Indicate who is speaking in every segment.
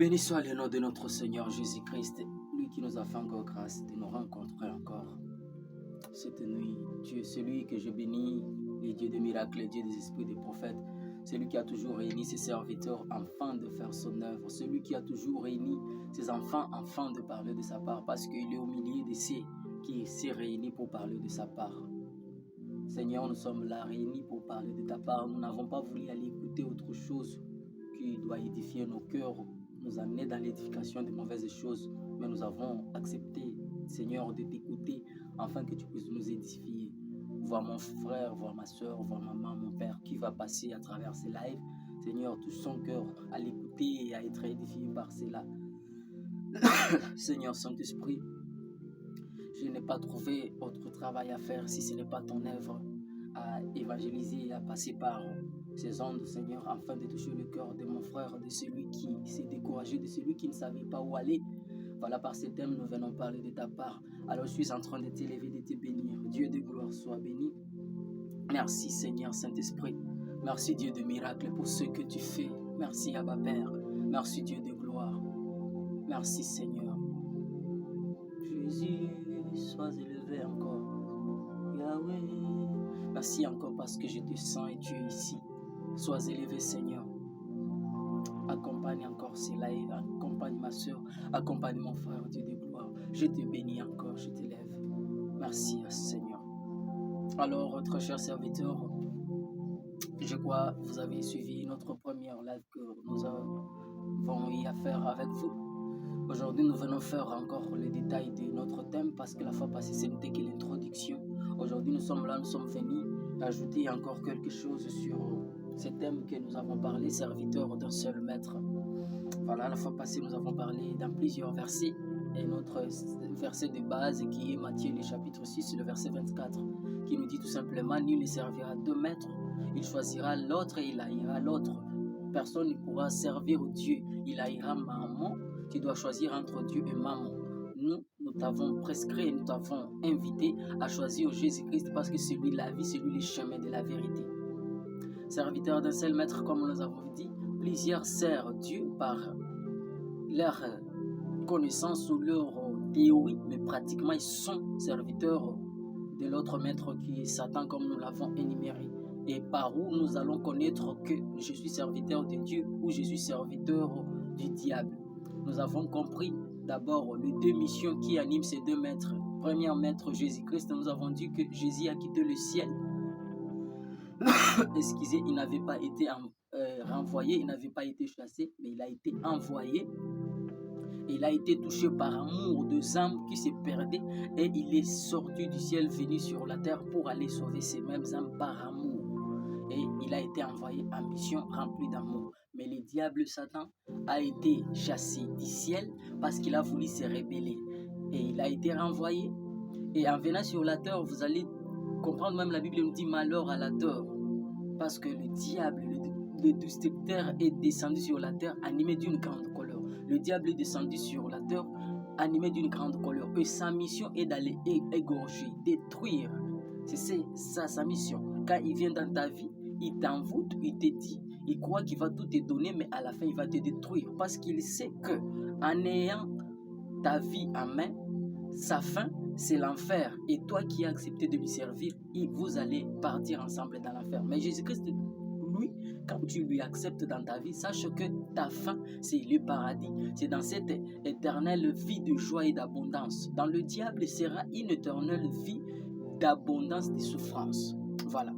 Speaker 1: Béni soit le nom de notre Seigneur Jésus-Christ, lui qui nous a fait encore grâce de nous rencontrer encore cette nuit. Tu es celui que je bénis, le Dieu des miracles, le Dieu des esprits des prophètes, celui qui a toujours réuni ses serviteurs afin de faire son œuvre, celui qui a toujours réuni ses enfants afin de parler de sa part, parce qu'il est au milieu de ceux qui s'est réunis pour parler de sa part. Seigneur, nous sommes là réunis pour parler de ta part. Nous n'avons pas voulu aller écouter autre chose qui doit édifier nos cœurs, nous amener dans l'édification de mauvaises choses, mais nous avons accepté, Seigneur, de t'écouter afin que tu puisses nous édifier. Vois mon frère, vois ma soeur, vois maman, mon père qui va passer à travers ces lives. Seigneur, touche son cœur à l'écouter et à être édifié par cela. Seigneur Saint-Esprit, je n'ai pas trouvé autre travail à faire si ce n'est pas ton œuvre à évangéliser et à passer par ces ondes, Seigneur, afin de toucher le cœur de mon frère, de celui qui s'est découragé, de celui qui ne savait pas où aller. Voilà, par ces thèmes, nous venons parler de ta part. Alors, je suis en train de t'élever, de te bénir. Dieu de gloire soit béni. Merci, Seigneur Saint-Esprit. Merci, Dieu de miracles, pour ce que tu fais. Merci, Abba Père. Merci, Dieu de gloire. Merci, Seigneur. Jésus, sois élevé encore. Yahweh. Merci encore parce que je te sens et tu es ici. Sois élevé, Seigneur. Accompagne encore ces lives, accompagne ma soeur, accompagne mon frère, Dieu de gloire. Je te bénis encore, je t'élève. Merci, Seigneur. Alors, très chers serviteurs, je crois que vous avez suivi notre première live que nous avons eu à faire avec vous. Aujourd'hui, nous venons faire encore les détails de notre thème parce que la fois passée, ce n'était que l'introduction. Aujourd'hui, nous sommes là, nous sommes venus ajouter encore quelque chose sur ce thème que nous avons parlé, serviteur d'un seul maître. Voilà, la fois passée, nous avons parlé dans plusieurs versets. Et notre verset de base qui est Matthieu, le chapitre 6, le verset 24, qui nous dit tout simplement, nul ne servira deux maîtres, il choisira l'autre et il haïra l'autre. Personne ne pourra servir Dieu, il haïra maman. Tu dois choisir entre Dieu et maman. Nous t'avons prescrit, nous t'avons invité à choisir Jésus-Christ parce que c'est lui la vie, c'est lui le chemin de la vérité. Serviteurs d'un seul maître, comme nous avons dit, plusieurs servent Dieu par leur connaissance ou leur théorie, mais pratiquement ils sont serviteurs de l'autre maître qui est Satan, comme nous l'avons énuméré. Et par où nous allons connaître que je suis serviteur de Dieu ou je suis serviteur du diable. Nous avons compris d'abord les deux missions qui animent ces deux maîtres. Premier maître Jésus-Christ, nous avons dit que Jésus a quitté le ciel. Excusez, il n'avait pas été renvoyé, il n'avait pas été chassé, mais il a été envoyé. Il a été touché par amour de âmes qui se perdaient et il est sorti du ciel venu sur la terre pour aller sauver ces mêmes âmes par amour. Et il a été envoyé en mission remplie d'amour. Mais le diable Satan a été chassé du ciel parce qu'il a voulu se rebeller. Et il a été renvoyé. Et en venant sur la terre, vous allez comprendre, même la Bible nous dit malheur à la terre. Parce que le diable, le destructeur est descendu sur la terre animé d'une grande colère. Le diable est descendu sur la terre animé d'une grande colère. Et sa mission est d'aller égorger, détruire. C'est ça sa mission. Quand il vient dans ta vie, il t'envoûte, il te dit, il croit qu'il va tout te donner, mais à la fin, il va te détruire. Parce qu'il sait que en ayant ta vie en main, sa fin, c'est l'enfer. Et toi qui as accepté de lui servir, vous allez partir ensemble dans l'enfer. Mais Jésus-Christ, lui, quand tu lui acceptes dans ta vie, sache que ta fin, c'est le paradis. C'est dans cette éternelle vie de joie et d'abondance. Dans le diable, sera une éternelle vie d'abondance, de souffrance. Voilà.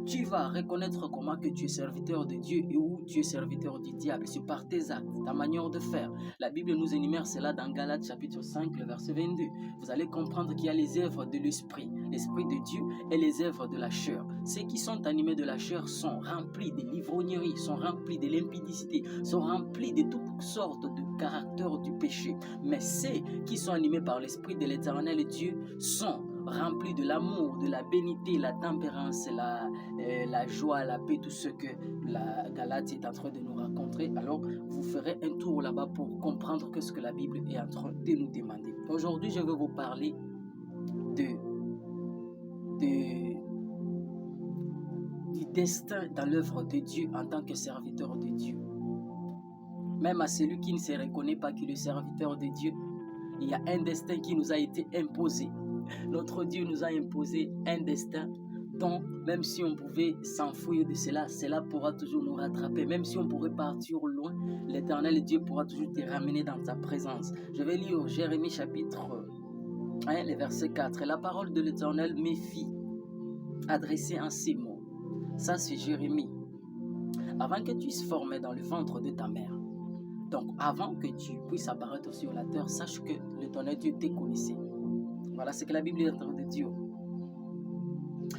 Speaker 1: Tu vas reconnaître comment que tu es serviteur de Dieu et où tu es serviteur du diable. C'est par tes actes, ta manière de faire. La Bible nous énumère cela dans Galates chapitre 5, le verset 22. Vous allez comprendre qu'il y a les œuvres de l'esprit de Dieu et les œuvres de la chair. Ceux qui sont animés de la chair sont remplis de l'ivrognerie, sont remplis de l'impudicité, sont remplis de toutes sortes de caractères du péché. Mais ceux qui sont animés par l'esprit de l'éternel Dieu sont rempli de l'amour, de la bénité, la tempérance, la joie, la paix, tout ce que la Galate est en train de nous raconter. Alors, vous ferez un tour là-bas pour comprendre ce que la Bible est en train de nous demander. Aujourd'hui, je vais vous parler du destin dans l'œuvre de Dieu en tant que serviteur de Dieu. Même à celui qui ne se reconnaît pas qu'il est serviteur de Dieu, il y a un destin qui nous a été imposé. Notre Dieu nous a imposé un destin dont, même si on pouvait s'enfuir de cela, cela pourra toujours nous rattraper. Même si on pourrait partir au loin, l'Éternel Dieu pourra toujours te ramener dans sa présence. Je vais lire Jérémie chapitre 1, le verset 4. La parole de l'Éternel me fit adresser en ces mots. Ça, c'est Jérémie. Avant que tu sois formé dans le ventre de ta mère, donc avant que tu puisses apparaître sur la terre, sache que l'Éternel Dieu te connaissait. Voilà ce que la Bible dit de Dieu.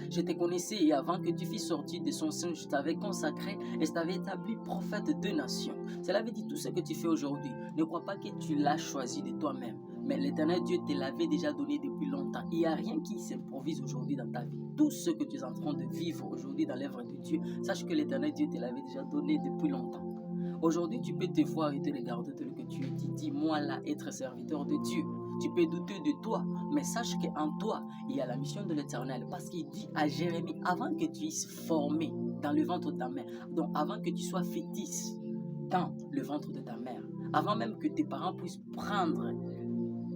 Speaker 1: Je te connaissais et avant que tu fisses sortir de son sein, je t'avais consacré et je t'avais établi prophète de nations. Cela veut dire tout ce que tu fais aujourd'hui. Ne crois pas que tu l'as choisi de toi-même. Mais l'Éternel Dieu te l'avait déjà donné depuis longtemps. Il n'y a rien qui s'improvise aujourd'hui dans ta vie. Tout ce que tu es en train de vivre aujourd'hui dans l'œuvre de Dieu, sache que l'Éternel Dieu te l'avait déjà donné depuis longtemps. Aujourd'hui, tu peux te voir et te regarder tel que tu es. Tu dis, moi là, être serviteur de Dieu. Tu peux douter de toi, mais sache qu'en toi, il y a la mission de l'Éternel. Parce qu'il dit à Jérémie, avant que tu sois formé dans le ventre de ta mère, donc avant que tu sois fœtus dans le ventre de ta mère, avant même que tes parents puissent prendre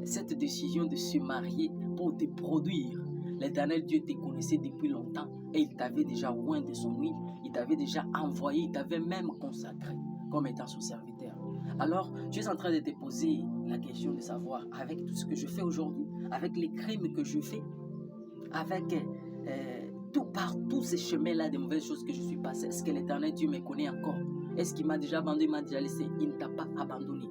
Speaker 1: cette décision de se marier pour te produire, l'Éternel Dieu te connaissait depuis longtemps et il t'avait déjà oint de son huile, il t'avait déjà envoyé, il t'avait même consacré comme étant son serviteur. Alors, tu es en train de te poser la question de savoir, avec tout ce que je fais aujourd'hui, avec les crimes que je fais, avec par tous ces chemins-là, des mauvaises choses que je suis passé, est-ce que l'Éternel Dieu me connaît encore? Est-ce qu'il m'a déjà abandonné, il m'a déjà laissé? Il ne t'a pas abandonné.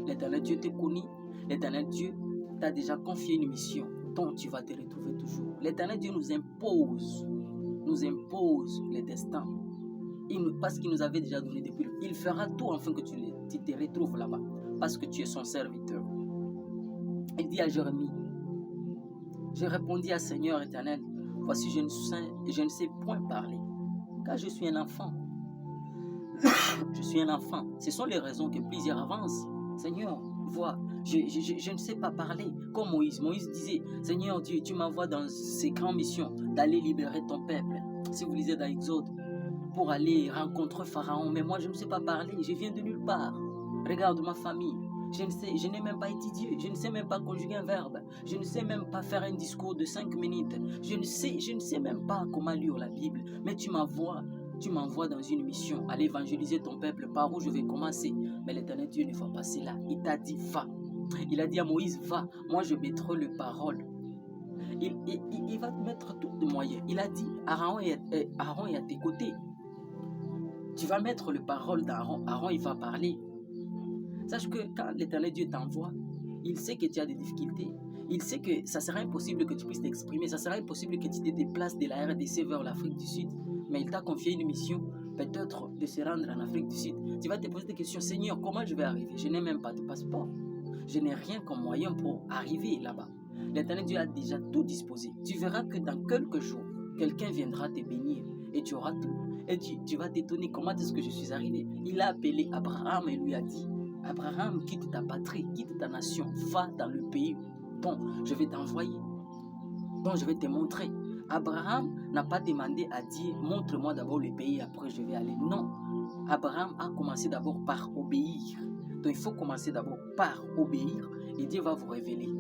Speaker 1: L'Éternel Dieu te connaît, l'Éternel Dieu t'a déjà confié une mission dont tu vas te retrouver toujours. L'Éternel Dieu nous impose les destins. Parce qu'il nous avait déjà donné depuis. Il fera tout afin que tu te retrouves là-bas. Parce que tu es son serviteur. Il dit à Jérémie, je répondis à Seigneur éternel, voici je ne sais point parler, car je suis un enfant. Je suis un enfant. Ce sont les raisons que plusieurs avancent. Seigneur, vois, je ne sais pas parler. Comme Moïse. Moïse disait, Seigneur Dieu, tu m'envoies dans ces grandes missions d'aller libérer ton peuple. Si vous lisez dans Exode, pour aller rencontrer Pharaon, mais moi je ne sais pas parler, je viens de nulle part. Regarde ma famille, je n'ai même pas étudié, je ne sais même pas conjuguer un verbe, je ne sais même pas faire un discours de 5 minutes, je ne sais même pas comment lire la Bible, mais tu m'envoies dans une mission, aller évangéliser ton peuple, par où je vais commencer. Mais l'Éternel Dieu ne va pas là, il t'a dit va. Il a dit à Moïse va, moi je mettrai le parole. Il va te mettre tous les moyens. Il a dit Aaron est à tes côtés. Tu vas mettre le parole d'Aaron. Aaron, il va parler. Sache que quand l'Éternel Dieu t'envoie, il sait que tu as des difficultés. Il sait que ça sera impossible que tu puisses t'exprimer. Ça sera impossible que tu te déplaces de la RDC vers l'Afrique du Sud. Mais il t'a confié une mission, peut-être de se rendre en Afrique du Sud. Tu vas te poser des questions. Seigneur, comment je vais arriver? Je n'ai même pas de passeport. Je n'ai rien comme moyen pour arriver là-bas. L'Éternel Dieu a déjà tout disposé. Tu verras que dans quelques jours, quelqu'un viendra te bénir et tu auras tout. Et tu vas t'étonner comment est-ce que je suis arrivé. Il a appelé Abraham et lui a dit, Abraham, quitte ta patrie, quitte ta nation, va dans le pays dont je vais t'envoyer, dont je vais te montrer. Abraham n'a pas demandé à Dieu, montre-moi d'abord le pays, après je vais aller. Non, Abraham a commencé d'abord par obéir. Donc il faut commencer d'abord par obéir et Dieu va vous révéler.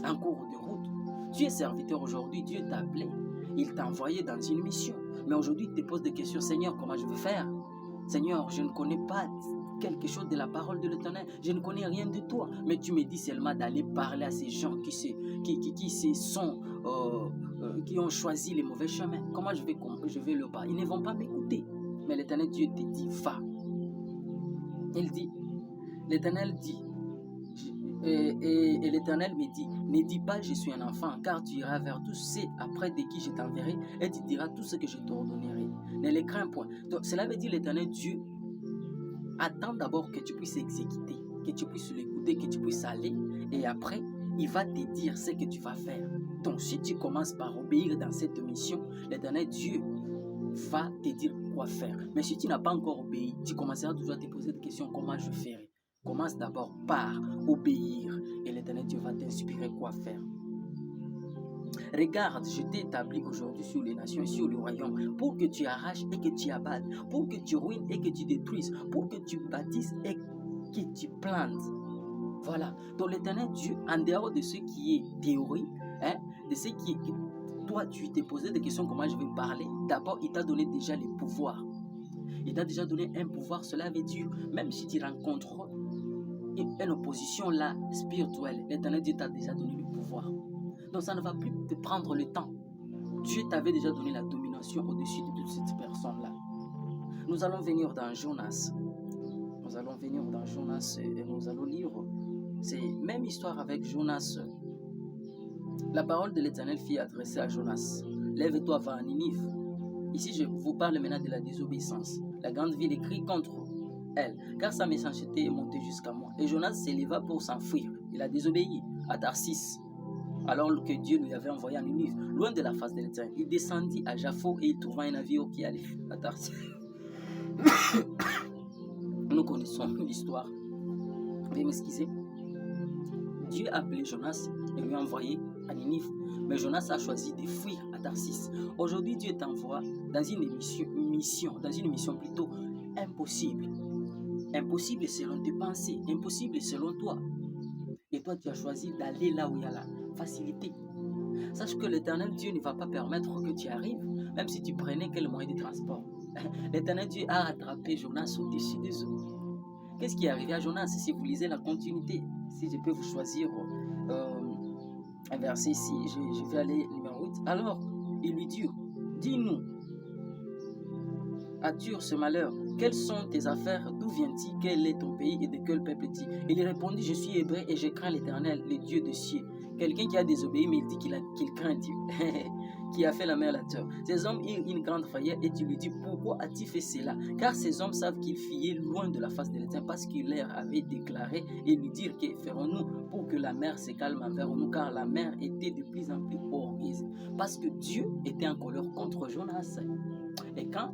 Speaker 1: En cours de route, tu es serviteur aujourd'hui, Dieu t'a appelé, il t'a envoyé dans une mission. Mais aujourd'hui, tu te poses des questions, Seigneur, comment je vais faire? Seigneur, je ne connais pas quelque chose de la parole de l'Éternel, je ne connais rien de toi, mais tu me dis seulement d'aller parler à ces gens qui ont choisi les mauvais chemins. Comment je vais leur parler? Ils ne vont pas m'écouter. Mais l'Éternel Dieu te dit, va. Il dit, l'Éternel dit, et l'Éternel me dit, ne dis pas je suis un enfant, car tu iras vers tous ceux après de qui je t'enverrai, et tu diras tout ce que je t'ordonnerai. Ne les crains point. Donc cela veut dire l'Éternel Dieu attend d'abord que tu puisses exécuter, que tu puisses l'écouter, que tu puisses aller, et après il va te dire ce que tu vas faire. Donc si tu commences par obéir dans cette mission, l'Éternel Dieu va te dire quoi faire. Mais si tu n'as pas encore obéi, tu commenceras toujours à te poser des questions, comment je ferai? Commence d'abord par obéir et l'Éternel Dieu va t'inspirer quoi faire. Regarde, je t'ai établi aujourd'hui sur les nations et sur le royaume pour que tu arraches et que tu abattes, pour que tu ruines et que tu détruises, pour que tu bâtisses et que tu plantes. Voilà. Donc l'Éternel Dieu, en dehors de ce qui est théorie, de ce qui est... Toi, tu t'es posé des questions, comment je vais parler. D'abord, il t'a donné déjà les pouvoirs. Il t'a déjà donné un pouvoir, cela veut dire, même si tu rencontres une opposition là, spirituelle, l'Éternel Dieu t'a déjà donné le pouvoir. Donc ça ne va plus te prendre le temps. Dieu t'avait déjà donné la domination au-dessus de toute cette personne-là. Nous allons venir dans Jonas. Nous allons venir dans Jonas et nous allons lire. C'est même histoire avec Jonas. La parole de l'Éternel fut adressée à Jonas. Lève-toi, va à Ninive. Ici, je vous parle maintenant de la désobéissance. La grande ville écrit contre elle, car sa méchanceté est montée jusqu'à moi. Et Jonas s'éleva pour s'enfuir. Il a désobéi à Tarsis, alors que Dieu lui avait envoyé à Ninive, loin de la face de l'Éternel. Il descendit à Jaffo et il trouva un navire qui allait à Tarsis. Nous connaissons l'histoire. Veuillez m'excuser. Dieu a appelé Jonas et lui a envoyé à Ninive. Mais Jonas a choisi de fuir à Tarsis. Aujourd'hui, Dieu t'envoie dans une mission plutôt impossible. Impossible selon tes pensées, impossible selon toi. Et toi, tu as choisi d'aller là où il y a la facilité. Sache que l'Éternel Dieu ne va pas permettre que tu arrives, même si tu prenais quel moyen de transport. L'Éternel Dieu a rattrapé Jonas au-dessus des eaux. Qu'est-ce qui est arrivé à Jonas? Si vous lisez la continuité, si je peux vous choisir un verset ici, je vais aller numéro 8. Alors, il lui dit, dis-nous, as-tu ce malheur? Quelles sont tes affaires? D'où viens-tu? Quel est ton pays et de quel peuple es-tu? Il répondit, je suis hébreu et je crains l'Éternel, le Dieu de cieux. Quelqu'un qui a désobéi, mais il dit qu'il craint Dieu, qui a fait la mer à la terre. Ces hommes eurent une grande frayeur et tu lui dis, pourquoi as-tu fait cela? Car ces hommes savent qu'il fuyait loin de la face de l'Éternel parce qu'il leur avait déclaré et lui dire, que ferons-nous pour que la mer se calme envers nous? Car la mer était de plus en plus orgueilleuse. Parce que Dieu était en colère contre Jonas. Et quand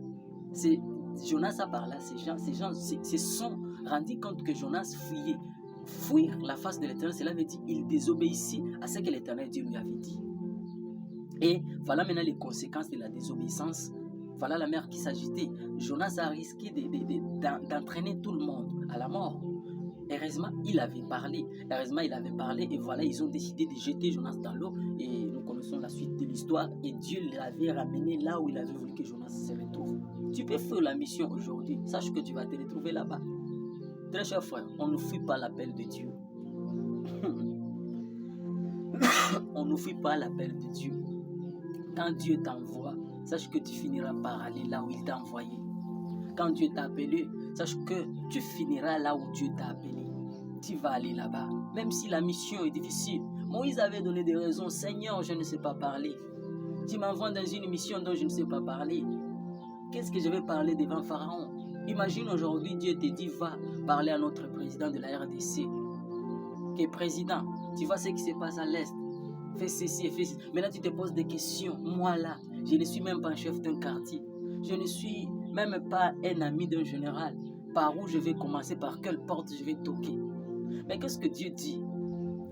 Speaker 1: Jonas a parlé à ces gens se sont rendus compte que Jonas fuyait. Fuir la face de l'Éternel, cela veut dire qu'il désobéissait à ce que l'Éternel Dieu lui avait dit. Et voilà maintenant les conséquences de la désobéissance. Voilà la mer qui s'agitait. Jonas a risqué d'entraîner tout le monde à la mort. Heureusement, il avait parlé. Et voilà, ils ont décidé de jeter Jonas dans l'eau. Et nous connaissons la suite de l'histoire. Et Dieu l'avait ramené là où il avait voulu que Jonas se retrouve. Tu peux faire la mission aujourd'hui. Sache que tu vas te retrouver là-bas. Très cher frère, on ne fuit pas l'appel de Dieu. On ne fuit pas l'appel de Dieu. Quand Dieu t'envoie, sache que tu finiras par aller là où il t'a envoyé. Quand Dieu t'a appelé, sache que tu finiras là où Dieu t'a appelé. Tu vas aller là-bas, même si la mission est difficile. Moïse avait donné des raisons. Seigneur, je ne sais pas parler. Tu m'envoies dans une mission dont je ne sais pas parler. Qu'est-ce que je vais parler devant Pharaon? Imagine aujourd'hui, Dieu te dit, va parler à notre président de la RDC. Qui est président, tu vois ce qui se passe à l'Est. Fais ceci et fais ceci. Maintenant, tu te poses des questions. Moi là, je ne suis même pas un chef d'un quartier. Je ne suis même pas un ami d'un général. Par où je vais commencer? Par quelle porte je vais toquer? Mais qu'est-ce que Dieu dit?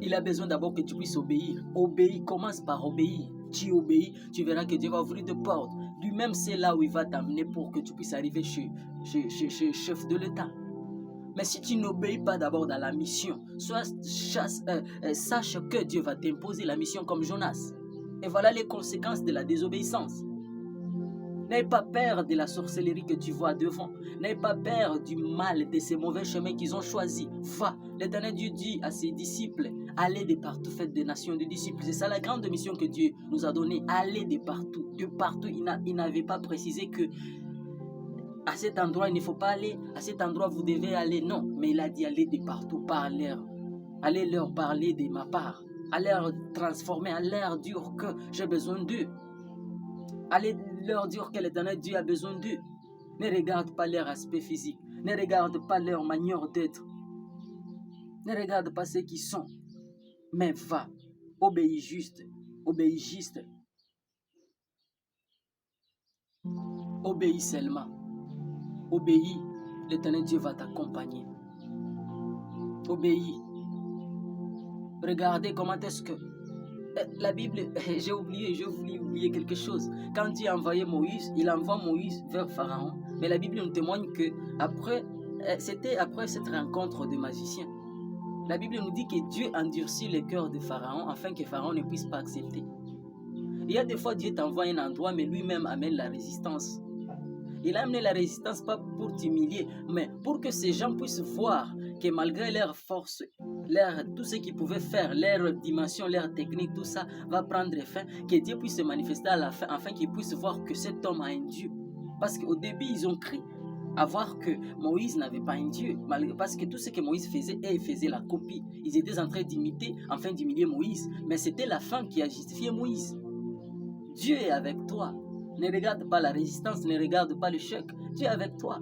Speaker 1: Il a besoin d'abord que tu puisses obéir. Obéis, commence par obéir. Tu obéis, tu verras que Dieu va ouvrir des portes. Lui-même, c'est là où il va t'amener pour que tu puisses arriver chez le chef de l'État. Mais si tu n'obéis pas d'abord dans la mission, sache que Dieu va t'imposer la mission comme Jonas. Et voilà les conséquences de la désobéissance. N'aie pas peur de la sorcellerie que tu vois devant. N'aie pas peur du mal, de ces mauvais chemins qu'ils ont choisis. Va, l'Éternel Dieu dit à ses disciples, allez de partout, faites des nations de disciples. C'est ça la grande mission que Dieu nous a donnée. Allez de partout. De partout, il n'avait pas précisé que à cet endroit, il ne faut pas aller. À cet endroit, vous devez aller. Non, mais il a dit allez de partout, allez leur parler de ma part. Allez leur transformer, allez leur dire que j'ai besoin d'eux. Allez leur dire que l'Éternel Dieu a besoin d'eux. Ne regarde pas leur aspect physique. Ne regarde pas leur manière d'être. Ne regarde pas ce qu'ils sont. Mais va, obéis juste. Obéis juste. Obéis seulement. Obéis. L'Éternel Dieu va t'accompagner. Obéis. Regardez comment est-ce que La Bible, j'ai voulu oublier quelque chose. Quand Dieu a envoyé Moïse, il envoie Moïse vers Pharaon. Mais la Bible nous témoigne que c'était après cette rencontre de magiciens. La Bible nous dit que Dieu endurcit le cœur de Pharaon afin que Pharaon ne puisse pas accepter. Il y a des fois, Dieu t'envoie un endroit, mais lui-même amène la résistance. Il a amené la résistance pas pour t'humilier, mais pour que ces gens puissent voir que malgré leur force, tout ce qu'ils pouvaient faire, leur dimension, leur technique, tout ça va prendre fin, que Dieu puisse se manifester à la fin, afin qu'ils puissent voir que cet homme a un Dieu. Parce qu'au début, ils ont cru à voir que Moïse n'avait pas un Dieu, parce que tout ce que Moïse faisait, ils faisaient la copie. Ils étaient en train d'imiter, afin d'humilier Moïse, mais c'était la fin qui a justifié Moïse. Dieu est avec toi. Ne regarde pas la résistance, ne regarde pas le choc. Dieu est avec toi.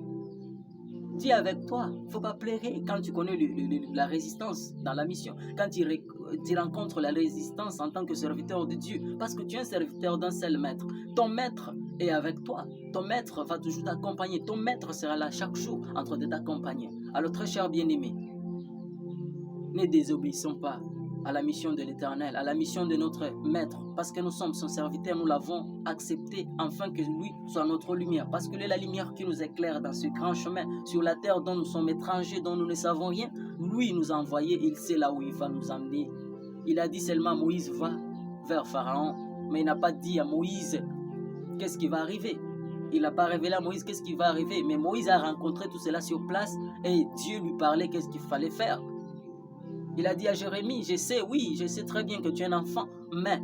Speaker 1: Dieu est avec toi. Il ne faut pas pleurer quand tu connais la résistance dans la mission. Quand tu rencontres la résistance en tant que serviteur de Dieu. Parce que tu es un serviteur d'un seul maître. Ton maître est avec toi. Ton maître va toujours t'accompagner. Ton maître sera là chaque jour en train de t'accompagner. Alors très cher bien-aimé, ne désobéissons pas à la mission de l'Éternel, à la mission de notre Maître, parce que nous sommes son serviteur, nous l'avons accepté, afin que lui soit notre lumière, parce que lui est la lumière qui nous éclaire dans ce grand chemin, sur la terre dont nous sommes étrangers, dont nous ne savons rien. Lui nous a envoyés, il sait là où il va nous emmener. Il a dit seulement Moïse va vers Pharaon, mais il n'a pas dit à Moïse qu'est-ce qui va arriver. Il n'a pas révélé à Moïse qu'est-ce qui va arriver, mais Moïse a rencontré tout cela sur place et Dieu lui parlait qu'est-ce qu'il fallait faire. Il a dit à Jérémie, je sais très bien que tu es un enfant, mais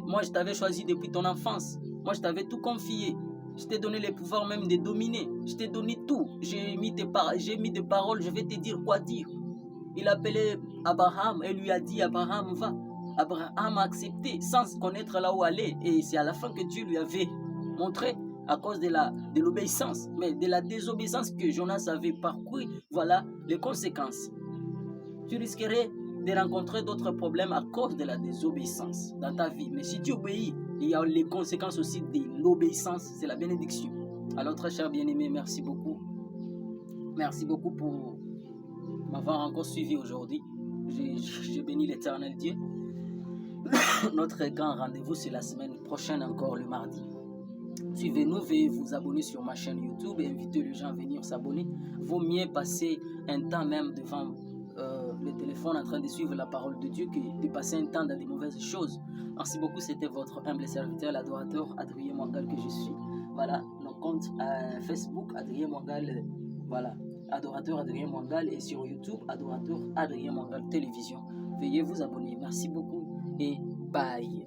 Speaker 1: moi je t'avais choisi depuis ton enfance. Moi je t'avais tout confié. Je t'ai donné les pouvoirs même de dominer. Je t'ai donné tout. J'ai mis des paroles, je vais te dire quoi dire. Il appelait Abraham et lui a dit, Abraham va. Abraham a accepté sans connaître là où aller. Et c'est à la fin que Dieu lui avait montré à cause de l'obéissance. Mais de la désobéissance que Jonas avait parcouru, voilà les conséquences. Tu risquerais de rencontrer d'autres problèmes à cause de la désobéissance dans ta vie. Mais si tu obéis, il y a les conséquences aussi de l'obéissance, c'est la bénédiction. Alors très cher bien-aimé, merci beaucoup. Merci beaucoup pour m'avoir encore suivi aujourd'hui. J'ai béni l'Éternel Dieu. Notre grand rendez-vous, c'est la semaine prochaine encore, le mardi. Suivez-nous, veuillez vous abonner sur ma chaîne YouTube et inviter les gens à venir s'abonner. Vaut mieux passer un temps même devant le téléphone en train de suivre la parole de Dieu que de passer un temps dans des mauvaises choses. Merci beaucoup, c'était votre humble serviteur, l'adorateur Adrien Mwangal que je suis. Voilà, nos comptes Facebook, Adrien Mwangal, voilà, adorateur Adrien Mwangal, et sur YouTube, adorateur Adrien Mwangal Télévision. Veuillez vous abonner. Merci beaucoup et bye.